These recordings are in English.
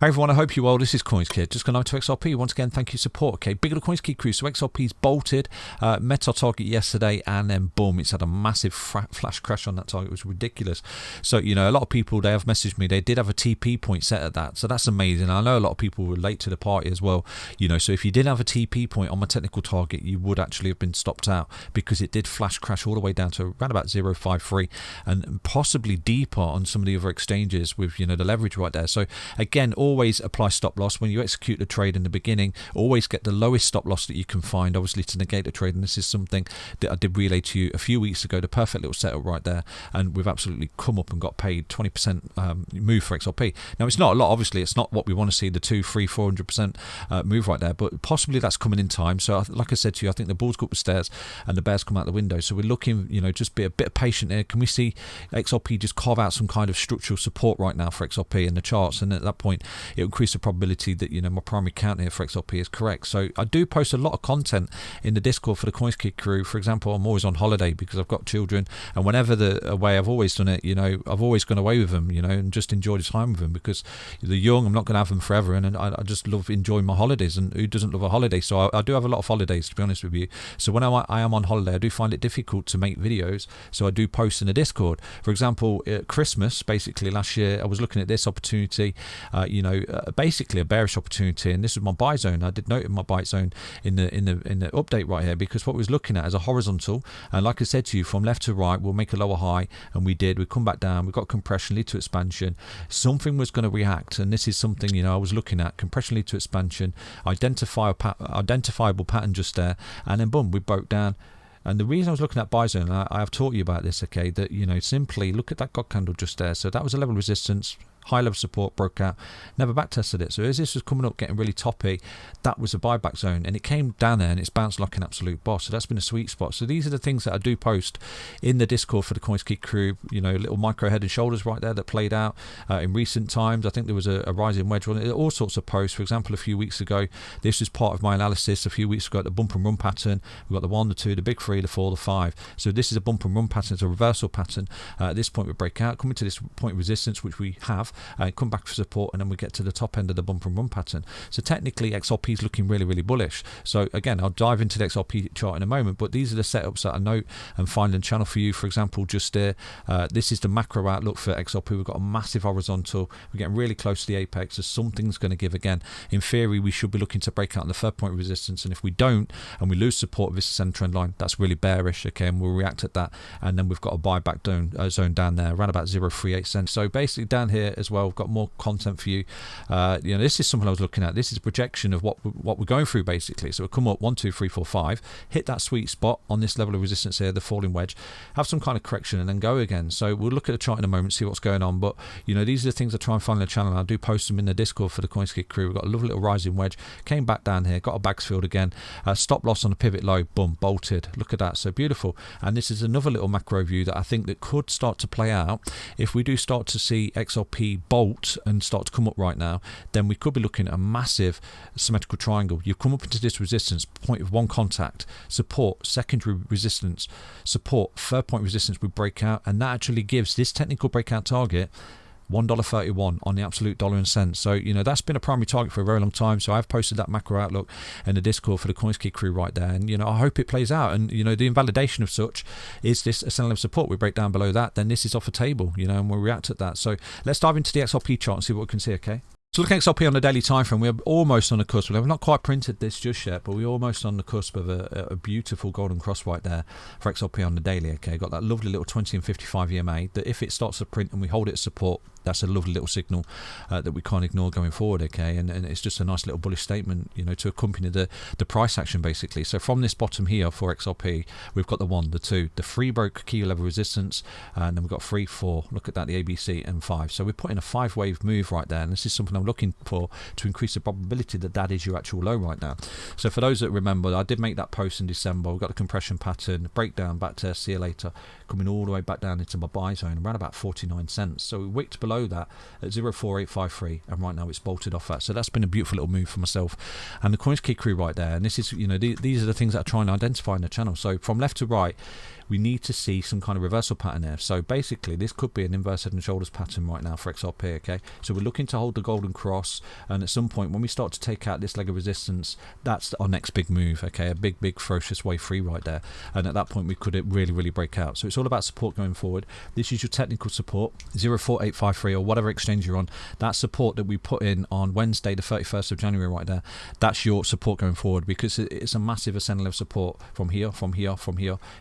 Hey everyone, I hope you're well. This is CoinsKid. Just going over to XRP. Once again, thank you for support. Okay, big little CoinsKid crew. So XRP's bolted, met our target yesterday, and then boom, it's had a massive flash crash on that target. It was ridiculous. So, a lot of people, they have messaged me. They did have a TP point set at that. So that's amazing. I know a lot of people were late to the party as well. So if you did have a TP point on my technical target, you would actually have been stopped out because it did flash crash all the way down to around about 0.53 and possibly deeper on some of the other exchanges with, the leverage right there. So again, always apply stop loss when you execute the trade in the beginning. Always get the lowest stop loss that you can find, obviously, to negate the trade. And this is something that I did relay to you a few weeks ago. The perfect little setup right there, and we've absolutely come up and got paid 20% move for XRP. Now it's not a lot, obviously. It's not what we want to see, the 200, 300, 400% move right there, but possibly that's coming in time. So like I said to you, I think the bulls go up the stairs and the bears come out the window. So we're looking, just be a bit patient here. Can we see XRP just carve out some kind of structural support right now for XRP in the charts? And at that point, it will increase the probability that my primary count here for XRP is correct. So I do post a lot of content in the Discord for the CoinsKid crew. For example, I'm always on holiday because I've got children, and whenever away, I've always done it. I've always gone away with them, and just enjoyed the time with them because they're young. I'm not going to have them forever, and I just love enjoying my holidays. And who doesn't love a holiday? So I do have a lot of holidays, to be honest with you. So when I am on holiday, I do find it difficult to make videos. So I do post in the Discord. For example, at Christmas, basically last year, I was looking at this opportunity. Basically a bearish opportunity, and this is my buy zone. I did note in my buy zone in the update right here, because what we was looking at is a horizontal, and like I said to you, from left to right we'll make a lower high, and we did. We come back down, we got compression, lead to expansion. Something was going to react, and this is something I was looking at. Compression, lead to expansion, identifiable pattern just there, and then boom, we broke down. And the reason I was looking at buy zone, I have taught you about this, okay, that simply look at that God candle just there. So that was a level of resistance, high level support, broke out, never back tested it. So as this was coming up, getting really toppy, that was a buyback zone, and it came down there and it's bounced like an absolute boss. So that's been a sweet spot. So these are the things that I do post in the Discord for the CoinsKid crew. Little micro head and shoulders right there that played out in recent times. I think there was a rising wedge on it. All sorts of posts. For example, a few weeks ago, this was part of my analysis. A few weeks ago, the bump and run pattern. We've got the 1, the 2, the big 3, the 4, the 5. So this is a bump and run pattern. It's a reversal pattern. At this point, we break out, coming to this point of resistance, which we have, come back for support, and then we get to the top end of the bump and run pattern. So technically XRP is looking really, really bullish. So again, I'll dive into the XRP chart in a moment, but these are the setups that I note and find in the channel for you. For example, just there, this is the macro outlook for XRP. We've got a massive horizontal. We're getting really close to the apex, so something's going to give again. In theory, we should be looking to break out on the third point of resistance, and if we don't and we lose support of this ascending trend line, that's really bearish, okay, and we'll react at that. And then we've got a buyback zone down there around about 0.38 cents. So basically down here as well, we've got more content for you. This is something I was looking at. This is a projection of what we're going through, basically. So we'll come up 1, 2, 3, 4, 5, hit that sweet spot on this level of resistance here, the falling wedge, have some kind of correction, and then go again. So we'll look at the chart in a moment, see what's going on. But these are the things I try and find on the channel. I do post them in the Discord for the CoinsKid crew. We've got a lovely little rising wedge, came back down here, got a bags filled again, stop loss on a pivot low, boom, bolted. Look at that, so beautiful. And this is another little macro view that I think that could start to play out. If we do start to see XRP bolt and start to come up right now, then we could be looking at a massive symmetrical triangle. You've come up into this resistance, point of one contact, support, secondary resistance, support, third point resistance, we break out, and that actually gives this technical breakout target $1.31 on the absolute dollar and cents. So that's been a primary target for a very long time. So I've posted that macro outlook in the Discord for the CoinsKid crew right there, and I hope it plays out. And the invalidation of such is this ascending level support. We break down below that, then this is off the table, and we'll react at that. So let's dive into the XRP chart and see what we can see. Okay, so looking at XRP on the daily time frame, we're almost on the cusp. We've not quite printed this just yet, but we're almost on the cusp of a beautiful golden cross right there for XRP on the daily. Okay, got that lovely little 20 and 55 EMA that if it starts to print and we hold it as support, that's a lovely little signal that we can't ignore going forward, okay, and it's just a nice little bullish statement, to accompany the price action, basically. So from this bottom here for XRP, we've got the 1, the 2, the 3 broke key level resistance, and then we've got 3, 4, look at that, the ABC, and 5. So we're putting a 5-wave move right there, and this is something I'm looking for to increase the probability that that is your actual low right now. So for those that remember, I did make that post in December. We've got the compression pattern, breakdown, back to see you later, coming all the way back down into my buy zone around about 49 cents. So we wicked below that at 0.4853, and right now it's bolted off that. So that's been a beautiful little move for myself and the CoinsKid crew right there. And this is, these are the things that I try and identify in the channel. So from left to right, we need to see some kind of reversal pattern there. So basically this could be an inverse head and shoulders pattern right now for XRP. Okay, so we're looking to hold the golden cross, and at some point when we start to take out this leg of resistance, that's our next big move. Okay, a big ferocious wave 3 right there, and at that point we could really break out. So it's all about support going forward. This is your technical support, 04853 or whatever exchange you're on. That support that we put in on Wednesday the 31st of January right there, that's your support going forward, because it's a massive ascending level support from here.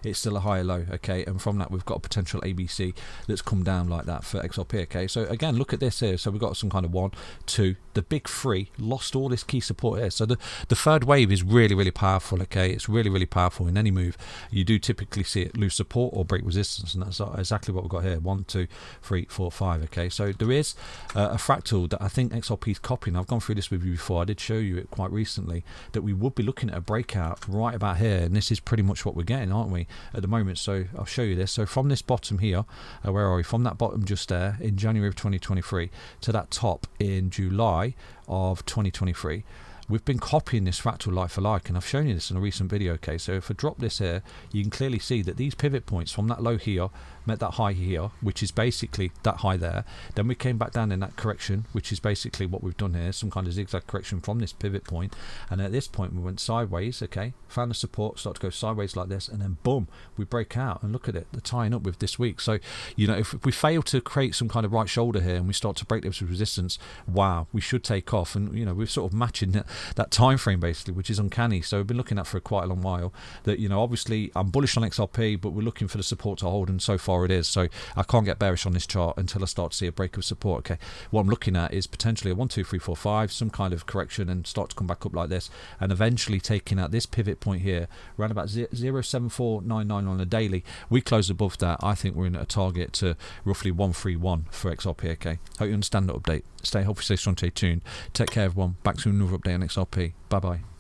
It's still a higher low. Okay, and from that we've got a potential ABC that's come down like that for XRP. Okay, so again, look at this here. So we've got some kind of 1, 2, the big 3 lost all this key support here. So the third wave is really powerful. Okay, it's really powerful. In any move you do typically see it lose support or break resistance, and that's exactly what we've got here. 1, 2, 3, 4, 5. Okay, so there is a fractal that I think XRP is copying. I've gone through this with you before. I did show you it quite recently, that we would be looking at a breakout right about here, and this is pretty much what we're getting, aren't we, at the moment? So I'll show you this. So from this bottom here, where are we? From that bottom just there in January of 2023 to that top in July of 2023, we've been copying this fractal like for like, and I've shown you this in a recent video. Okay, so if I drop this here, you can clearly see that these pivot points from that low here met that high here, which is basically that high there. Then we came back down in that correction, which is basically what we've done here, some kind of zigzag correction from this pivot point, and at this point we went sideways. Okay, found the support, start to go sideways like this, and then boom, we break out, and look at it, the tying up with this week. So you know, if we fail to create some kind of right shoulder here and we start to break this resistance, wow, we should take off. And you know, we're sort of matching that time frame basically, which is uncanny. So we've been looking at for quite a long while that, you know, obviously I'm bullish on XRP, but we're looking for the support to hold, and so far it is. So I can't get bearish on this chart until I start to see a break of support. Okay, what I'm looking at is potentially a 1, 2, 3, 4, 5, some kind of correction, and start to come back up like this, and eventually taking out this pivot point here around about 0.7499 on a daily. We close above that, I think we're in a target to roughly 131 for XRP. Okay, hope you understand the update. Stay healthy, stay strong, stay tuned. Take care everyone. Back to another update on XRP. Bye bye.